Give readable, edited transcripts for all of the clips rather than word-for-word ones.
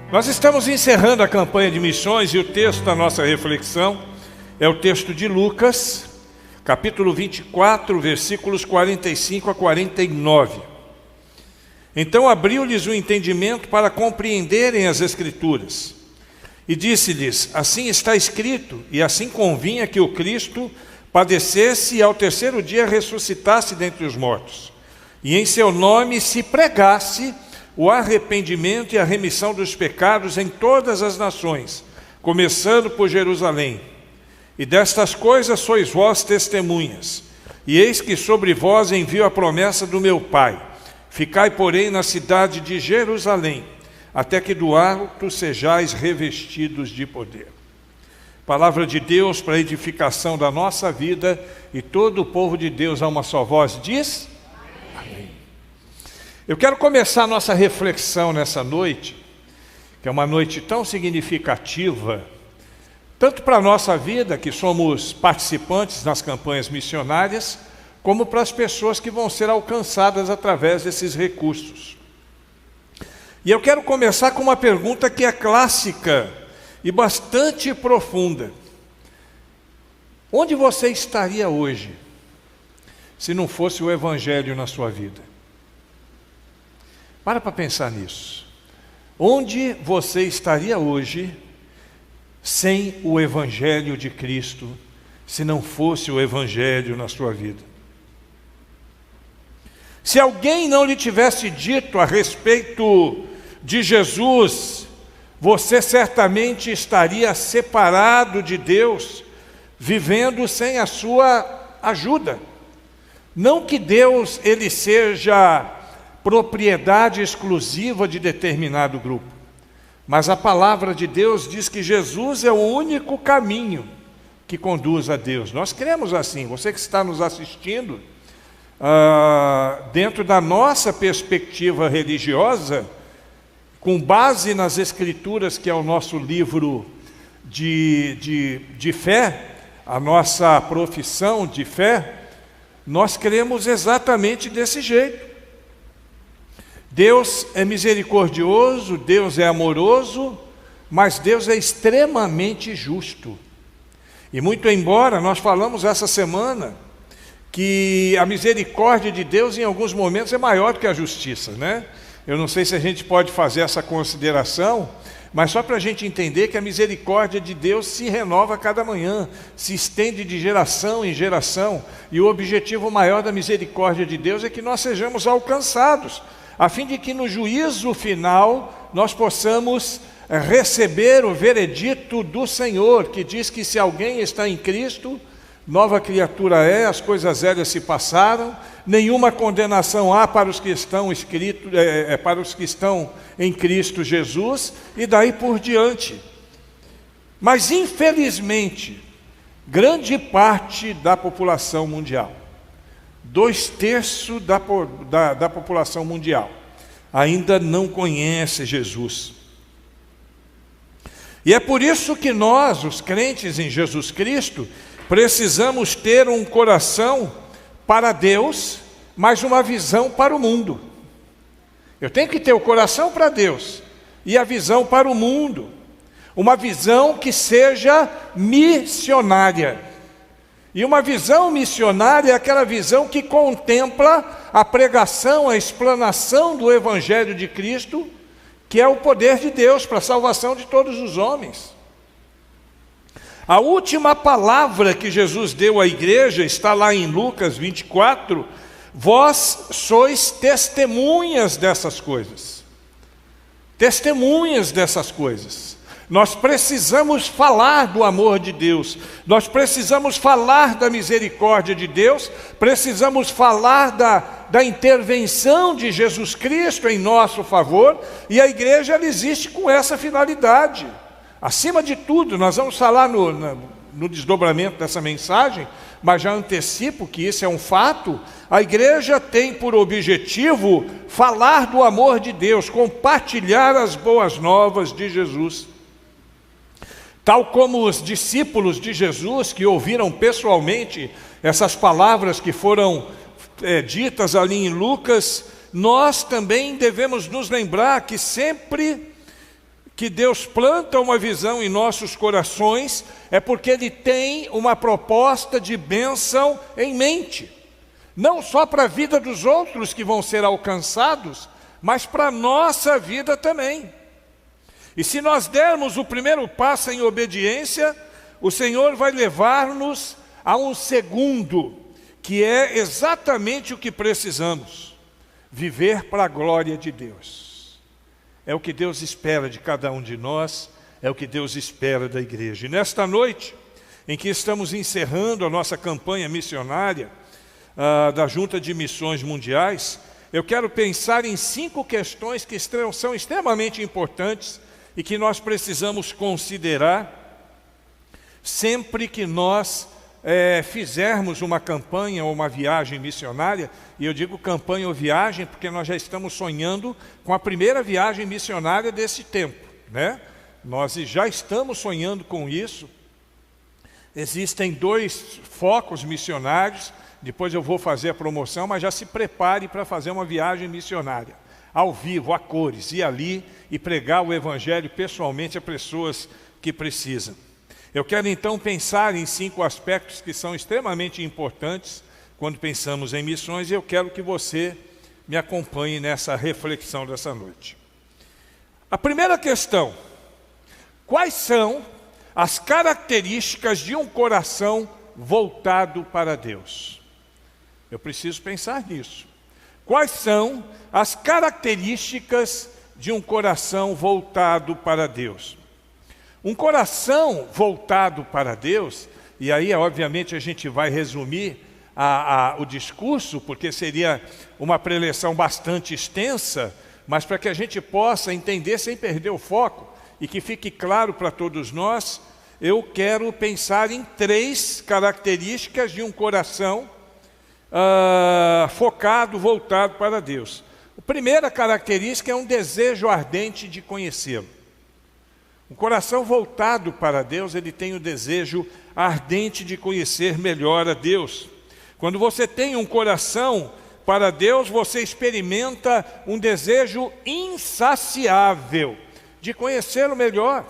Nós estamos encerrando a campanha de missões e o texto da nossa reflexão é o texto de Lucas, capítulo 24, versículos 45 a 49. Então abriu-lhes o entendimento para compreenderem as Escrituras. E disse-lhes: assim está escrito, e assim convinha que o Cristo padecesse e ao terceiro dia ressuscitasse dentre os mortos, e em seu nome se pregasse o arrependimento e a remissão dos pecados em todas as nações, começando por Jerusalém. E destas coisas sois vós testemunhas. E eis que sobre vós envio a promessa do meu Pai. Ficai, porém, na cidade de Jerusalém, até que do alto sejais revestidos de poder. Palavra de Deus para a edificação da nossa vida, e todo o povo de Deus a uma só voz diz: amém. Eu quero começar a nossa reflexão nessa noite, que é uma noite tão significativa, tanto para a nossa vida, que somos participantes nas campanhas missionárias, como para as pessoas que vão ser alcançadas através desses recursos. E eu quero começar com uma pergunta que é clássica e bastante profunda. Onde você estaria hoje, se não fosse o Evangelho na sua vida? Para pensar nisso. Onde você estaria hoje sem o Evangelho de Cristo, se não fosse o Evangelho na sua vida? Se alguém não lhe tivesse dito a respeito de Jesus, você certamente estaria separado de Deus, vivendo sem a sua ajuda. Não que Deus ele seja propriedade exclusiva de determinado grupo, mas a palavra de Deus diz que Jesus é o único caminho que conduz a Deus. Nós cremos assim. Você que está nos assistindo, dentro da nossa perspectiva religiosa, com base nas Escrituras, que é o nosso livro de fé, a nossa profissão de fé, nós cremos exatamente desse jeito. Deus é misericordioso, Deus é amoroso, mas Deus é extremamente justo. E muito embora nós falamos essa semana que a misericórdia de Deus em alguns momentos é maior do que a justiça, né? Eu não sei se a gente pode fazer essa consideração, mas só para a gente entender que a misericórdia de Deus se renova a cada manhã, se estende de geração em geração, e o objetivo maior da misericórdia de Deus é que nós sejamos alcançados, a fim de que no juízo final nós possamos receber o veredito do Senhor, que diz que se alguém está em Cristo, nova criatura é, as coisas velhas se passaram, nenhuma condenação há para os que estão para os que estão em Cristo Jesus, e daí por diante. Mas infelizmente, grande parte da população mundial, 2/3 da população mundial, ainda não conhece Jesus. E é por isso que nós, os crentes em Jesus Cristo, precisamos ter um coração para Deus, mas uma visão para o mundo. Eu tenho que ter o coração para Deus e a visão para o mundo. Uma visão que seja missionária. E uma visão missionária é aquela visão que contempla a pregação, a explanação do Evangelho de Cristo, que é o poder de Deus para a salvação de todos os homens. A última palavra que Jesus deu à igreja está lá em Lucas 24, vós sois testemunhas dessas coisas. Testemunhas dessas coisas. Nós precisamos falar do amor de Deus, nós precisamos falar da misericórdia de Deus, precisamos falar da intervenção de Jesus Cristo em nosso favor, e a igreja ela existe com essa finalidade. Acima de tudo, nós vamos falar no desdobramento dessa mensagem, mas já antecipo que isso é um fato, a igreja tem por objetivo falar do amor de Deus, compartilhar as boas novas de Jesus. Tal como os discípulos de Jesus que ouviram pessoalmente essas palavras que foram ditas ali em Lucas, nós também devemos nos lembrar que sempre que Deus planta uma visão em nossos corações, é porque Ele tem uma proposta de bênção em mente. Não só para a vida dos outros que vão ser alcançados, mas para a nossa vida também. E se nós dermos o primeiro passo em obediência, o Senhor vai levar-nos a um segundo, que é exatamente o que precisamos: viver para a glória de Deus. É o que Deus espera de cada um de nós, é o que Deus espera da igreja. E nesta noite, em que estamos encerrando a nossa campanha missionária da Junta de Missões Mundiais, eu quero pensar em 5 questões que são extremamente importantes e que nós precisamos considerar sempre que nós fizermos uma campanha ou uma viagem missionária. E eu digo campanha ou viagem porque nós já estamos sonhando com a primeira viagem missionária desse tempo, né? Nós já estamos sonhando com isso. Existem 2 focos missionários, depois eu vou fazer a promoção, mas já se prepare para fazer uma viagem missionária, ao vivo, a cores, ir ali e pregar o Evangelho pessoalmente a pessoas que precisam. Eu quero então pensar em 5 aspectos que são extremamente importantes quando pensamos em missões, e eu quero que você me acompanhe nessa reflexão dessa noite. A primeira questão: quais são as características de um coração voltado para Deus? Eu preciso pensar nisso. Quais são as características de um coração voltado para Deus? Um coração voltado para Deus, e aí obviamente a gente vai resumir o discurso, porque seria uma preleção bastante extensa, mas para que a gente possa entender sem perder o foco e que fique claro para todos nós, eu quero pensar em 3 características de um coração focado, voltado para Deus. A primeira característica é um desejo ardente de conhecê-lo. Um coração voltado para Deus, ele tem o desejo ardente de conhecer melhor a Deus. Quando você tem um coração para Deus, você experimenta um desejo insaciável de conhecê-lo melhor,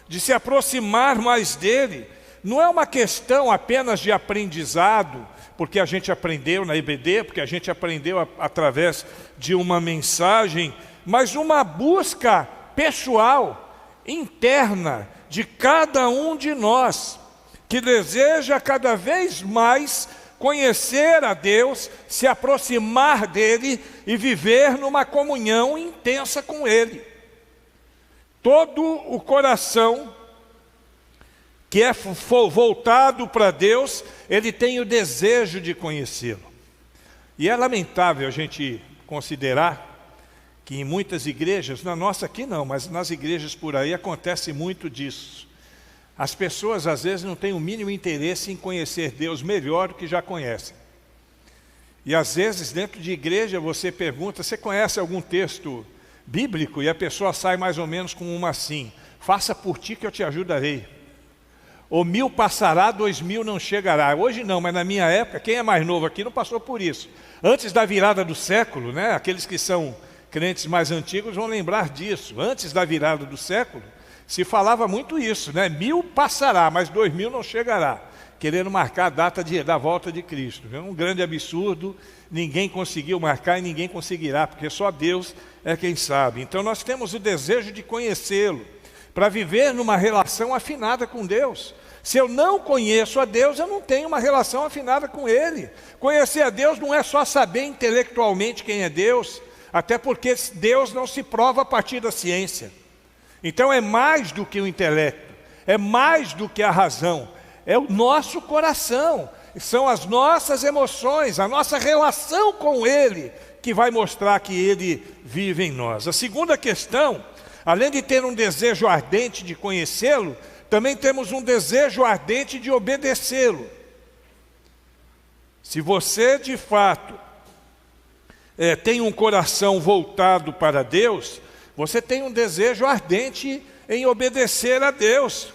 de se aproximar mais dele. Não é uma questão apenas de aprendizado, porque a gente aprendeu na EBD, porque a gente aprendeu através de uma mensagem, mas uma busca pessoal, interna, de cada um de nós, que deseja cada vez mais conhecer a Deus, se aproximar dele e viver numa comunhão intensa com ele. Todo o coração que é voltado para Deus, ele tem o desejo de conhecê-lo. E é lamentável a gente considerar que em muitas igrejas, na nossa aqui não, mas nas igrejas por aí acontece muito disso. As pessoas às vezes não têm o mínimo interesse em conhecer Deus melhor do que já conhecem. E às vezes dentro de igreja você pergunta: você conhece algum texto bíblico? E a pessoa sai mais ou menos com uma assim: faça por ti que eu te ajudarei. Ou 1000 passará, 2000 não chegará. Hoje não, mas na minha época, quem é mais novo aqui não passou por isso. Antes da virada do século, né, aqueles que são crentes mais antigos vão lembrar disso. Antes da virada do século, se falava muito isso, né? 1000 passará, mas 2000 não chegará. Querendo marcar a data da volta de Cristo. É um grande absurdo, ninguém conseguiu marcar e ninguém conseguirá, porque só Deus é quem sabe. Então nós temos o desejo de conhecê-lo, para viver numa relação afinada com Deus. Se eu não conheço a Deus, eu não tenho uma relação afinada com Ele. Conhecer a Deus não é só saber intelectualmente quem é Deus, até porque Deus não se prova a partir da ciência. Então é mais do que o intelecto, é mais do que a razão, é o nosso coração, são as nossas emoções, a nossa relação com Ele, que vai mostrar que Ele vive em nós. A segunda questão, além de ter um desejo ardente de conhecê-lo, também temos um desejo ardente de obedecê-lo. Se você de fato tem um coração voltado para Deus, você tem um desejo ardente em obedecer a Deus.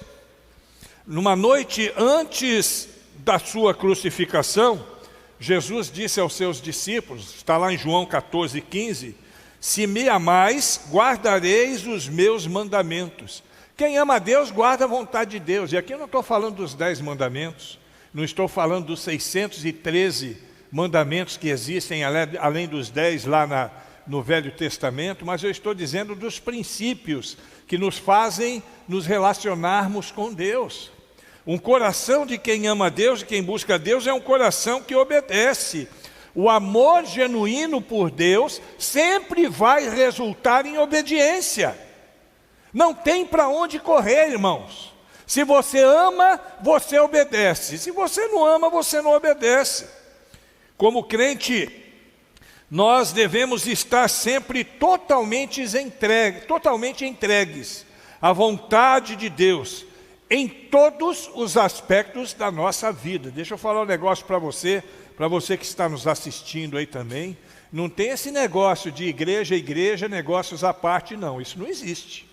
Numa noite antes da sua crucificação, Jesus disse aos seus discípulos, está lá em João 14:15, Se me amais, guardareis os meus mandamentos. Quem ama a Deus, guarda a vontade de Deus. E aqui eu não estou falando dos 10 mandamentos, não estou falando dos 613 mandamentos que existem, além dos 10 lá no Velho Testamento, mas eu estou dizendo dos princípios que nos fazem nos relacionarmos com Deus. Um coração de quem ama a Deus, de quem busca a Deus, é um coração que obedece. O amor genuíno por Deus sempre vai resultar em obediência. Não tem para onde correr, irmãos. Se você ama, você obedece. Se você não ama, você não obedece. Como crente, nós devemos estar sempre totalmente entregues à vontade de Deus, em todos os aspectos da nossa vida. Deixa eu falar um negócio para você que está nos assistindo aí também. Não tem esse negócio de igreja, negócios à parte, não. Isso não existe.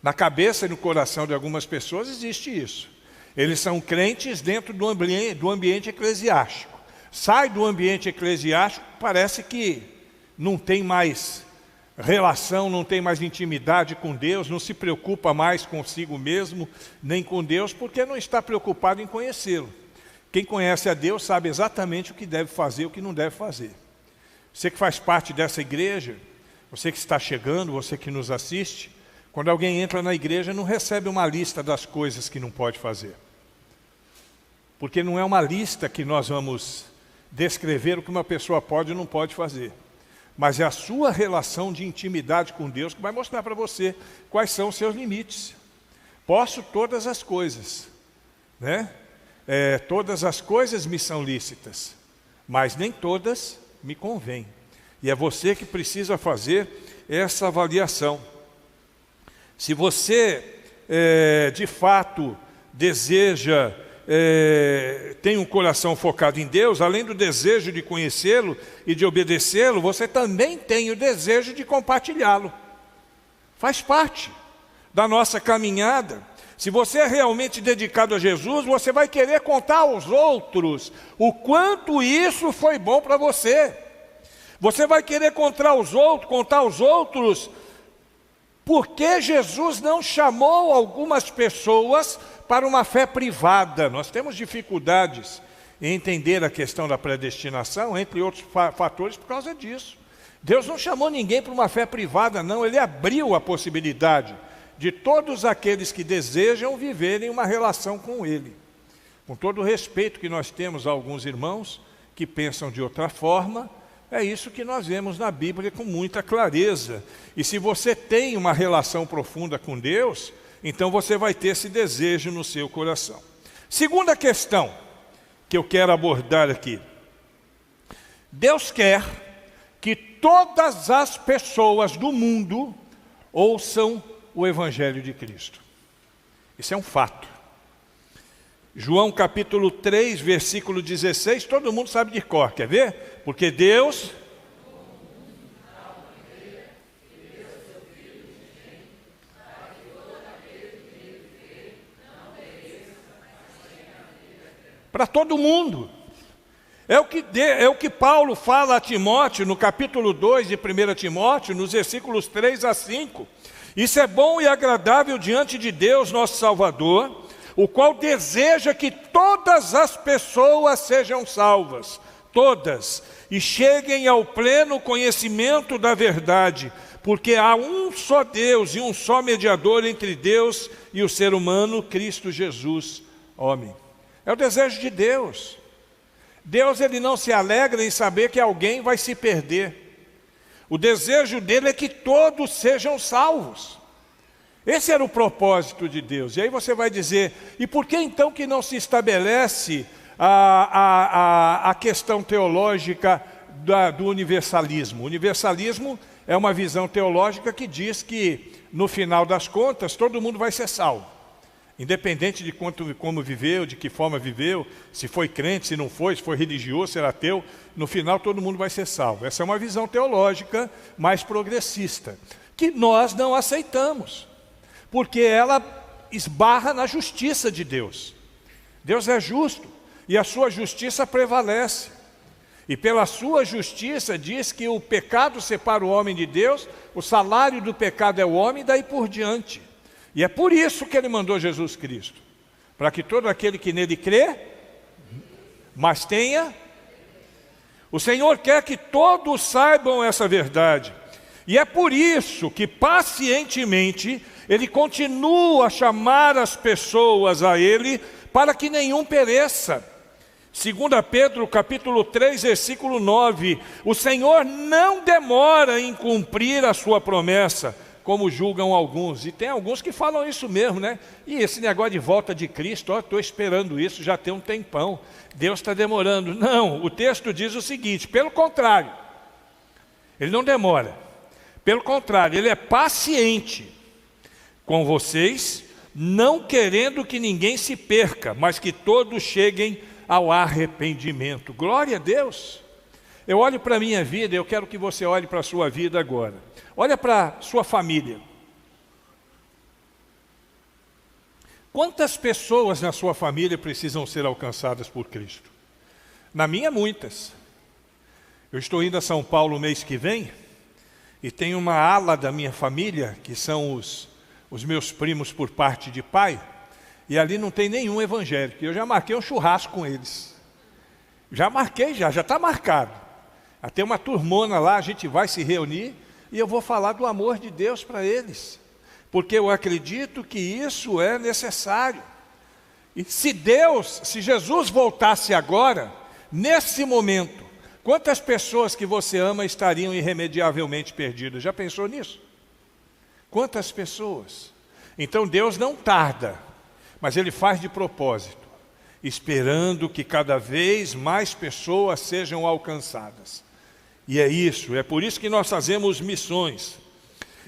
Na cabeça e no coração de algumas pessoas existe isso. Eles são crentes dentro do ambiente eclesiástico. Sai do ambiente eclesiástico, parece que não tem mais relação, não tem mais intimidade com Deus, não se preocupa mais consigo mesmo, nem com Deus, porque não está preocupado em conhecê-lo. Quem conhece a Deus sabe exatamente o que deve fazer e o que não deve fazer. Você que faz parte dessa igreja, você que está chegando, você que nos assiste, quando alguém entra na igreja, não recebe uma lista das coisas que não pode fazer. Porque não é uma lista que nós vamos descrever o que uma pessoa pode ou não pode fazer. Mas é a sua relação de intimidade com Deus que vai mostrar para você quais são os seus limites. Posso todas as coisas, né? Todas as coisas me são lícitas, mas nem todas me convêm. E é você que precisa fazer essa avaliação. Se você, de fato, deseja, tem um coração focado em Deus, além do desejo de conhecê-lo e de obedecê-lo, você também tem o desejo de compartilhá-lo. Faz parte da nossa caminhada. Se você é realmente dedicado a Jesus, você vai querer contar aos outros o quanto isso foi bom para você. Você vai querer contar aos outros porque Jesus não chamou algumas pessoas para uma fé privada. Nós temos dificuldades em entender a questão da predestinação, entre outros fatores, por causa disso. Deus não chamou ninguém para uma fé privada, não. Ele abriu a possibilidade de todos aqueles que desejam viverem uma relação com Ele. Com todo o respeito que nós temos a alguns irmãos que pensam de outra forma, é isso que nós vemos na Bíblia com muita clareza. E se você tem uma relação profunda com Deus, então você vai ter esse desejo no seu coração. Segunda questão que eu quero abordar aqui. Deus quer que todas as pessoas do mundo ouçam o Evangelho de Cristo. Isso é um fato. João capítulo 3, versículo 16, todo mundo sabe de cor, quer ver? Porque Deus... Para todo mundo. É o que Paulo fala a Timóteo no capítulo 2 de 1 Timóteo, nos versículos 3 a 5. Isso é bom e agradável diante de Deus, nosso Salvador, o qual deseja que todas as pessoas sejam salvas, todas, e cheguem ao pleno conhecimento da verdade, porque há um só Deus e um só mediador entre Deus e o ser humano, Cristo Jesus, homem. É o desejo de Deus. Deus, ele não se alegra em saber que alguém vai se perder. O desejo dele é que todos sejam salvos. Esse era o propósito de Deus. E aí você vai dizer, e por que então que não se estabelece a questão teológica do universalismo? O universalismo é uma visão teológica que diz que, no final das contas, todo mundo vai ser salvo. Independente de como viveu, de que forma viveu, se foi crente, se não foi, se foi religioso, se era ateu, no final todo mundo vai ser salvo. Essa é uma visão teológica mais progressista, que nós não aceitamos, porque ela esbarra na justiça de Deus. Deus é justo e a sua justiça prevalece. E pela sua justiça diz que o pecado separa o homem de Deus, o salário do pecado é o homem, e daí por diante. E é por isso que ele mandou Jesus Cristo, para que todo aquele que nele crê, mas tenha. O Senhor quer que todos saibam essa verdade. E é por isso que pacientemente Ele continua a chamar as pessoas a Ele, para que nenhum pereça. 2 Pedro capítulo 3, versículo 9, o Senhor não demora em cumprir a sua promessa, como julgam alguns. E tem alguns que falam isso mesmo, né? E esse negócio de volta de Cristo, estou esperando isso já tem um tempão, Deus está demorando. Não, o texto diz o seguinte, pelo contrário, Ele não demora, pelo contrário, Ele é paciente com vocês, não querendo que ninguém se perca, mas que todos cheguem ao arrependimento. Glória a Deus. Eu olho para a minha vida, eu quero que você olhe para a sua vida agora. Olha para a sua família. Quantas pessoas na sua família precisam ser alcançadas por Cristo? Na minha, muitas. Eu estou indo a São Paulo mês que vem, e tem uma ala da minha família, que são os meus primos por parte de pai, e ali não tem nenhum evangélico. Eu já marquei um churrasco com eles. Já marquei, já está marcado. Tem uma turmona lá, a gente vai se reunir e eu vou falar do amor de Deus para eles. Porque eu acredito que isso é necessário. E se Jesus voltasse agora, nesse momento, quantas pessoas que você ama estariam irremediavelmente perdidas? Já pensou nisso? Quantas pessoas? Então Deus não tarda, mas Ele faz de propósito, esperando que cada vez mais pessoas sejam alcançadas. E é isso, é por isso que nós fazemos missões.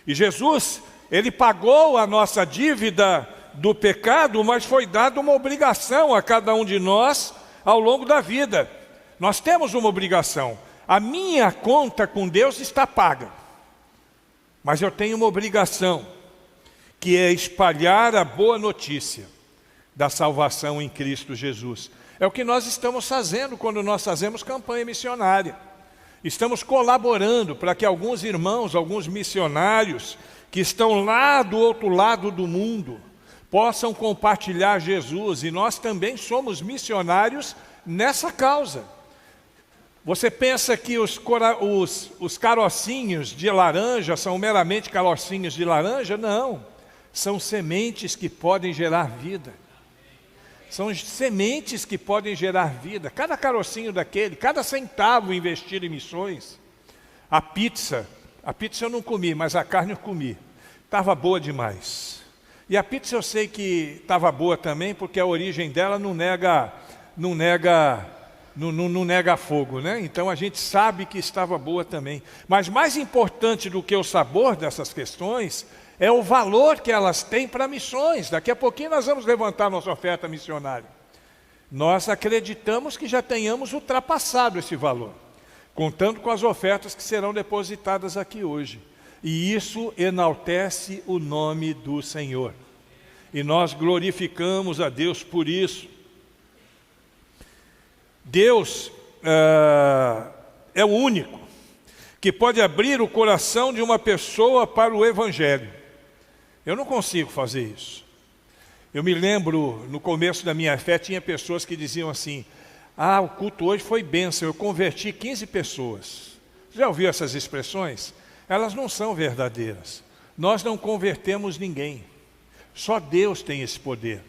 E Jesus, Ele pagou a nossa dívida do pecado, mas foi dada uma obrigação a cada um de nós ao longo da vida. Nós temos uma obrigação. A minha conta com Deus está paga, mas eu tenho uma obrigação, que é espalhar a boa notícia da salvação em Cristo Jesus. É o que nós estamos fazendo quando nós fazemos campanha missionária. Estamos colaborando para que alguns irmãos, alguns missionários que estão lá do outro lado do mundo, possam compartilhar Jesus, e nós também somos missionários nessa causa. Você pensa que os carocinhos de laranja são meramente carocinhos de laranja? Não, são sementes que podem gerar vida. São sementes que podem gerar vida. Cada carocinho daquele, cada centavo investido em missões. A pizza eu não comi, mas a carne eu comi. Estava boa demais. E a pizza eu sei que estava boa também, porque a origem dela não nega fogo, né? Então a gente sabe que estava boa também. Mas mais importante do que o sabor dessas questões é o valor que elas têm para missões. Daqui a pouquinho nós vamos levantar nossa oferta missionária. Nós acreditamos que já tenhamos ultrapassado esse valor, contando com as ofertas que serão depositadas aqui hoje. E isso enaltece o nome do Senhor. E nós glorificamos a Deus por isso. Deus é o único que pode abrir o coração de uma pessoa para o Evangelho. Eu não consigo fazer isso. Eu me lembro, no começo da minha fé, tinha pessoas que diziam assim: o culto hoje foi bênção, eu converti 15 pessoas. Já ouviu essas expressões? Elas não são verdadeiras. Nós não convertemos ninguém. Só Deus tem esse poder.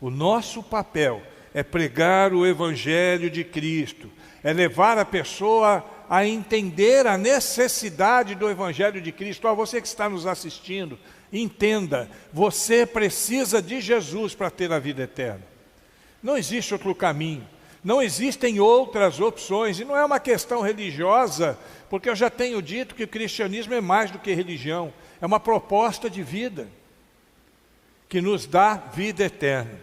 O nosso papel é pregar o Evangelho de Cristo, é levar a pessoa a entender a necessidade do Evangelho de Cristo. Você que está nos assistindo, entenda, você precisa de Jesus para ter a vida eterna. Não existe outro caminho, não existem outras opções, e não é uma questão religiosa, porque eu já tenho dito que o cristianismo é mais do que religião, é uma proposta de vida, que nos dá vida eterna.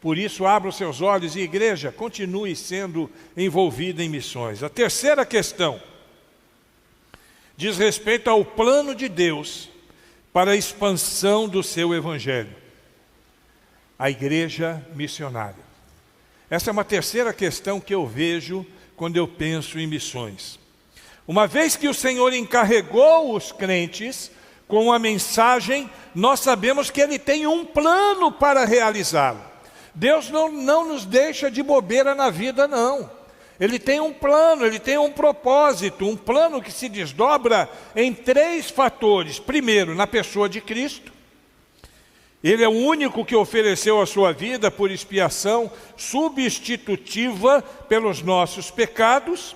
Por isso, abra os seus olhos e, igreja, continue sendo envolvida em missões. A terceira questão diz respeito ao plano de Deus para a expansão do seu Evangelho. A igreja missionária. Essa é uma terceira questão que eu vejo quando eu penso em missões. Uma vez que o Senhor encarregou os crentes com a mensagem, nós sabemos que Ele tem um plano para realizá-lo. Deus não nos deixa de bobeira na vida, não. Ele tem um plano, Ele tem um propósito, um plano que se desdobra em 3 fatores. Primeiro, na pessoa de Cristo. Ele é o único que ofereceu a sua vida por expiação substitutiva pelos nossos pecados.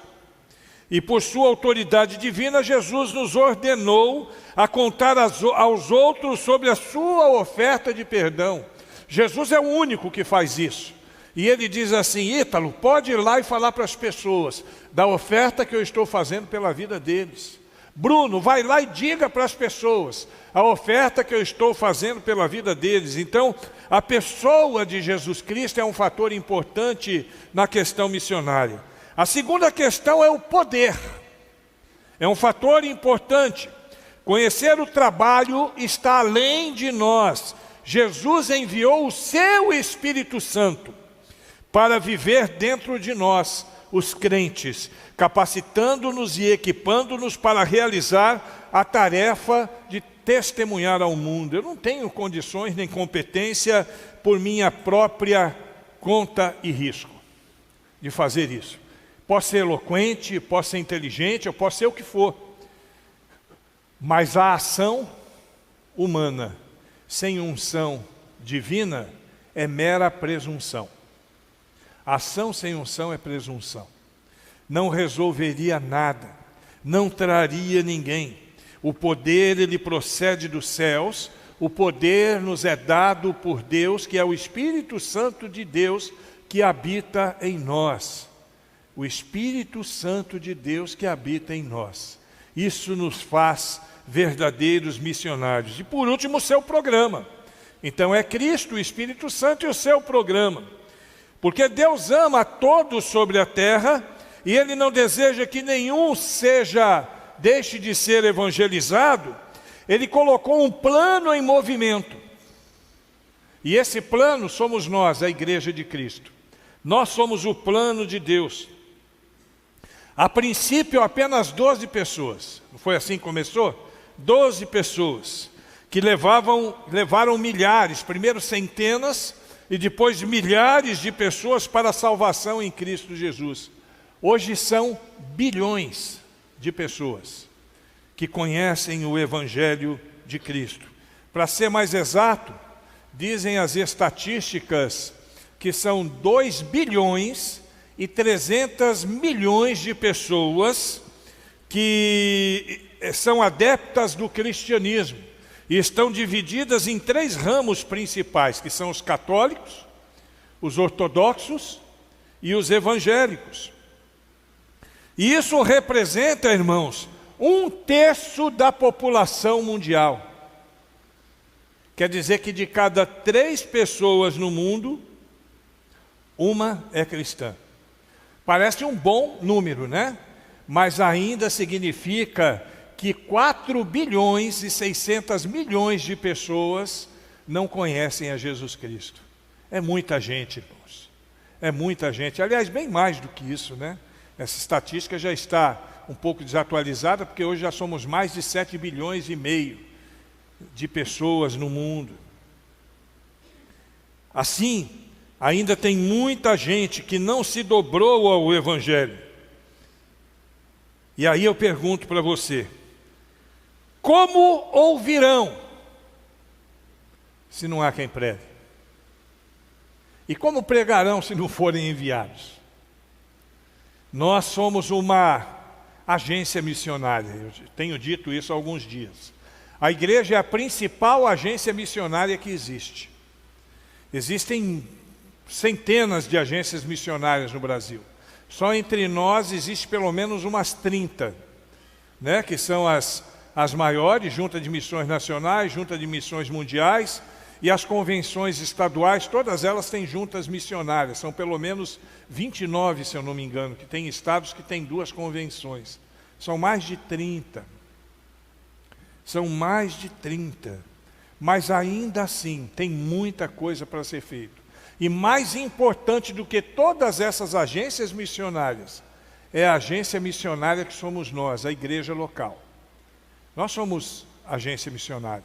E por sua autoridade divina, Jesus nos ordenou a contar aos outros sobre a sua oferta de perdão. Jesus é o único que faz isso. E ele diz assim: Ítalo, pode ir lá e falar para as pessoas da oferta que eu estou fazendo pela vida deles. Bruno, vai lá e diga para as pessoas a oferta que eu estou fazendo pela vida deles. Então, a pessoa de Jesus Cristo é um fator importante na questão missionária. A segunda questão é o poder. É um fator importante. Conhecer o trabalho está além de nós. Jesus enviou o seu Espírito Santo para viver dentro de nós, os crentes, capacitando-nos e equipando-nos para realizar a tarefa de testemunhar ao mundo. Eu não tenho condições nem competência por minha própria conta e risco de fazer isso. Posso ser eloquente, posso ser inteligente, eu posso ser o que for. Mas a ação humana, sem unção divina, é mera presunção. A ação sem unção é presunção. Não resolveria nada, não traria ninguém. O poder, ele procede dos céus, o poder nos é dado por Deus, que é o Espírito Santo de Deus que habita em nós. O Espírito Santo de Deus que habita em nós. Isso nos faz verdadeiros missionários. E por último, o seu programa. Então é Cristo, o Espírito Santo e o seu programa. Porque Deus ama a todos sobre a terra e Ele não deseja que nenhum deixe de ser evangelizado. Ele colocou um plano em movimento. E esse plano somos nós, a Igreja de Cristo. Nós somos o plano de Deus. A princípio, apenas 12 pessoas. Não foi assim que começou? 12 pessoas que levaram milhares, primeiro centenas e depois milhares de pessoas para a salvação em Cristo Jesus. Hoje são bilhões de pessoas que conhecem o Evangelho de Cristo. Para ser mais exato, dizem as estatísticas que são 2 bilhões e 300 milhões de pessoas que são adeptas do cristianismo e estão divididas em 3 ramos principais, que são os católicos, os ortodoxos e os evangélicos. E isso representa, irmãos, 1/3 da população mundial. Quer dizer que de cada 3 pessoas no mundo, uma é cristã. Parece um bom número, né? Mas ainda significa que 4 bilhões e 600 milhões de pessoas não conhecem a Jesus Cristo. É muita gente, irmãos. É muita gente. Aliás, bem mais do que isso, né? Essa estatística já está um pouco desatualizada, porque hoje já somos mais de 7 bilhões e meio de pessoas no mundo. Assim, ainda tem muita gente que não se dobrou ao Evangelho. E aí eu pergunto para você: como ouvirão se não há quem pregue? E como pregarão se não forem enviados? Nós somos uma agência missionária, eu tenho dito isso há alguns dias. A igreja é a principal agência missionária que existe. Existem centenas de agências missionárias no Brasil. Só entre nós existe pelo menos umas 30, né, que são as maiores: Junta de Missões Nacionais, Junta de Missões Mundiais e as convenções estaduais. Todas elas têm juntas missionárias. São pelo menos 29, se eu não me engano, que tem estados que têm 2 convenções. São mais de 30. São mais de 30. Mas ainda assim, tem muita coisa para ser feita. E mais importante do que todas essas agências missionárias é a agência missionária que somos nós, a igreja local. Nós somos agência missionária.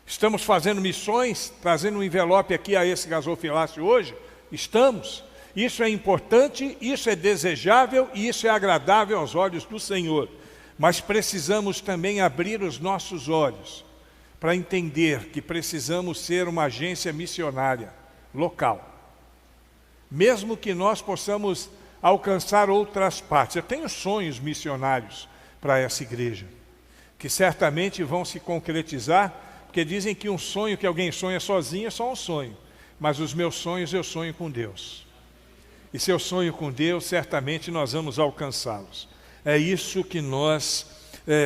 Estamos fazendo missões, trazendo um envelope aqui a esse gasofilácio hoje? Estamos. Isso é importante, isso é desejável e isso é agradável aos olhos do Senhor. Mas precisamos também abrir os nossos olhos para entender que precisamos ser uma agência missionária local. Mesmo que nós possamos alcançar outras partes. Eu tenho sonhos missionários para essa igreja, que certamente vão se concretizar, porque dizem que um sonho que alguém sonha sozinho é só um sonho. Mas os meus sonhos eu sonho com Deus. E se eu sonho com Deus, certamente nós vamos alcançá-los. É isso que nós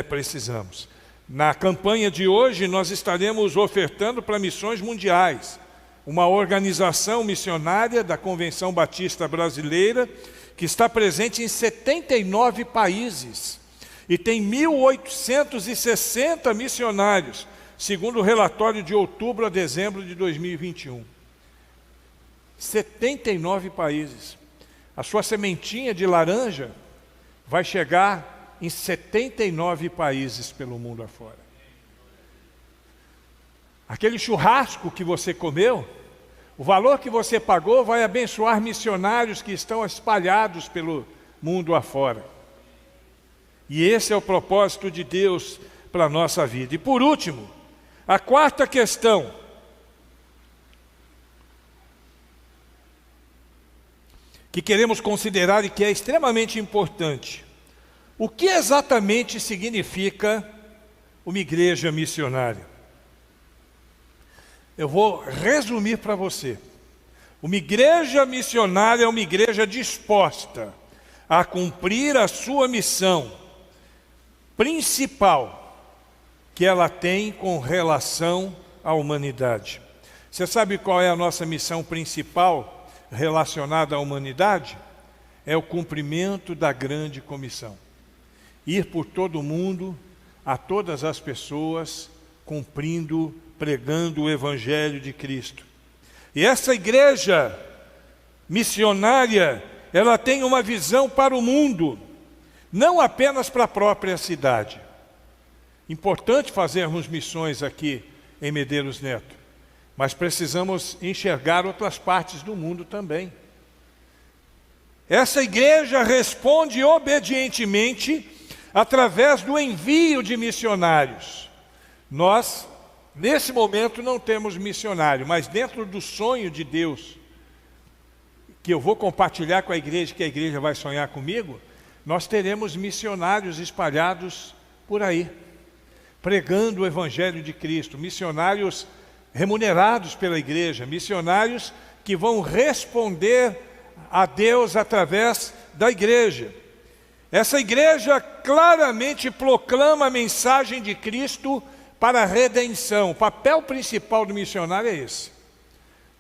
precisamos. Na campanha de hoje, nós estaremos ofertando para missões mundiais. Uma organização missionária da Convenção Batista Brasileira, que está presente em 79 países. E tem 1.860 missionários, segundo o relatório de outubro a dezembro de 2021. 79 países. A sua sementinha de laranja vai chegar em 79 países pelo mundo afora. Aquele churrasco que você comeu, o valor que você pagou vai abençoar missionários que estão espalhados pelo mundo afora. E esse é o propósito de Deus para a nossa vida. E por último, a quarta questão. Que queremos considerar e que é extremamente importante. O que exatamente significa uma igreja missionária? Eu vou resumir para você. Uma igreja missionária é uma igreja disposta a cumprir a sua missão principal que ela tem com relação à humanidade. Você sabe qual é a nossa missão principal relacionada à humanidade? É o cumprimento da grande comissão. Ir por todo o mundo, a todas as pessoas, cumprindo, pregando o Evangelho de Cristo. E essa igreja missionária, ela tem uma visão para o mundo, não apenas para a própria cidade. Importante fazermos missões aqui em Medeiros Neto, mas precisamos enxergar outras partes do mundo também. Essa igreja responde obedientemente através do envio de missionários. Nós, nesse momento, não temos missionário, mas dentro do sonho de Deus, que eu vou compartilhar com a igreja, que a igreja vai sonhar comigo, nós teremos missionários espalhados por aí, pregando o Evangelho de Cristo, missionários remunerados pela igreja, missionários que vão responder a Deus através da igreja. Essa igreja claramente proclama a mensagem de Cristo para a redenção. O papel principal do missionário é esse.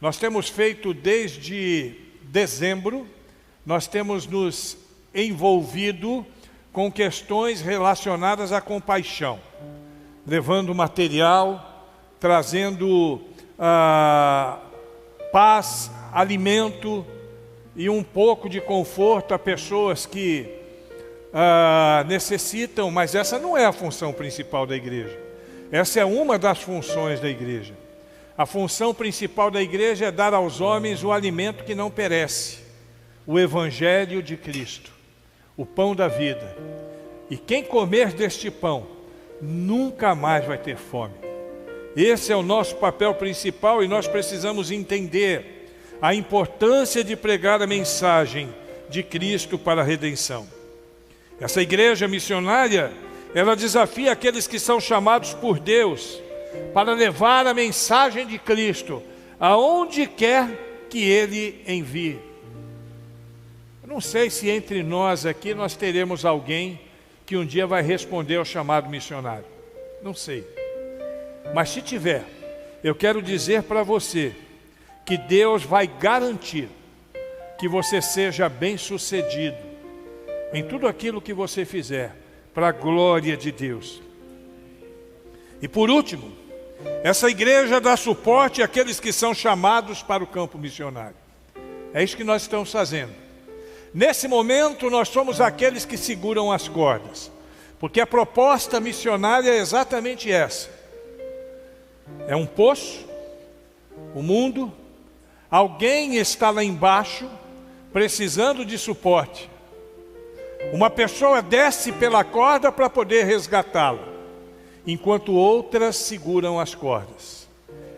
Nós temos feito desde dezembro, nós temos nos envolvido com questões relacionadas à compaixão, levando material, trazendo paz, alimento e um pouco de conforto a pessoas que necessitam, mas essa não é a função principal da igreja. Essa é uma das funções da igreja. A função principal da igreja é dar aos homens o alimento que não perece, o Evangelho de Cristo, o pão da vida. E quem comer deste pão nunca mais vai ter fome. Esse é o nosso papel principal e nós precisamos entender a importância de pregar a mensagem de Cristo para a redenção. Essa igreja missionária, ela desafia aqueles que são chamados por Deus para levar a mensagem de Cristo aonde quer que Ele envie. Eu não sei se entre nós aqui nós teremos alguém que um dia vai responder ao chamado missionário. Não sei. Mas se tiver, eu quero dizer para você que Deus vai garantir que você seja bem-sucedido em tudo aquilo que você fizer, para a glória de Deus. E por último, essa igreja dá suporte àqueles que são chamados para o campo missionário. É isso que nós estamos fazendo. Nesse momento, nós somos aqueles que seguram as cordas, porque a proposta missionária é exatamente essa. É um poço, o mundo, alguém está lá embaixo, precisando de suporte. Uma pessoa desce pela corda para poder resgatá-la, enquanto outras seguram as cordas.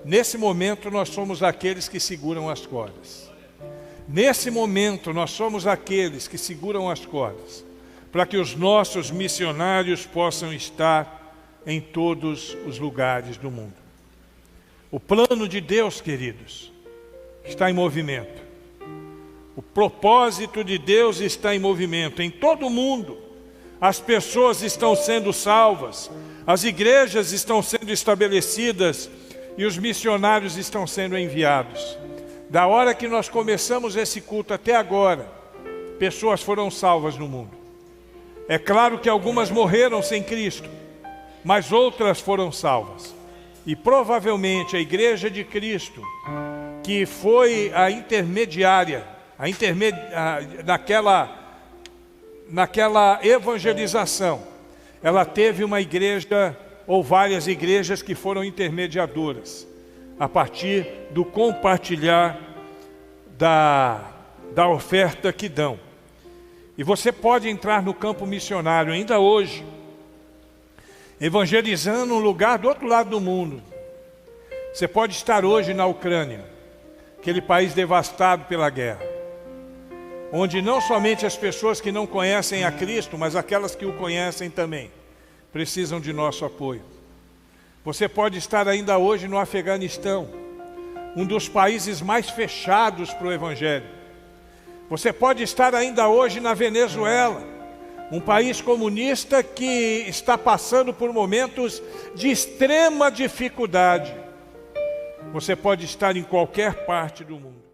Nesse momento, nós somos aqueles que seguram as cordas. Nesse momento, nós somos aqueles que seguram as cordas, para que os nossos missionários possam estar em todos os lugares do mundo. O plano de Deus, queridos, está em movimento. O propósito de Deus está em movimento. Em todo o mundo, as pessoas estão sendo salvas, as igrejas estão sendo estabelecidas e os missionários estão sendo enviados. Da hora que nós começamos esse culto até agora, pessoas foram salvas no mundo. É claro que algumas morreram sem Cristo, mas outras foram salvas. E provavelmente a Igreja de Cristo, que foi a intermediária, naquela evangelização, ela teve uma igreja ou várias igrejas que foram intermediadoras, a partir do compartilhar da oferta que dão. E você pode entrar no campo missionário ainda hoje, evangelizando um lugar do outro lado do mundo. Você pode estar hoje na Ucrânia, aquele país devastado pela guerra, onde não somente as pessoas que não conhecem a Cristo, mas aquelas que o conhecem também, precisam de nosso apoio. Você pode estar ainda hoje no Afeganistão, um dos países mais fechados para o Evangelho. Você pode estar ainda hoje na Venezuela, um país comunista que está passando por momentos de extrema dificuldade. Você pode estar em qualquer parte do mundo.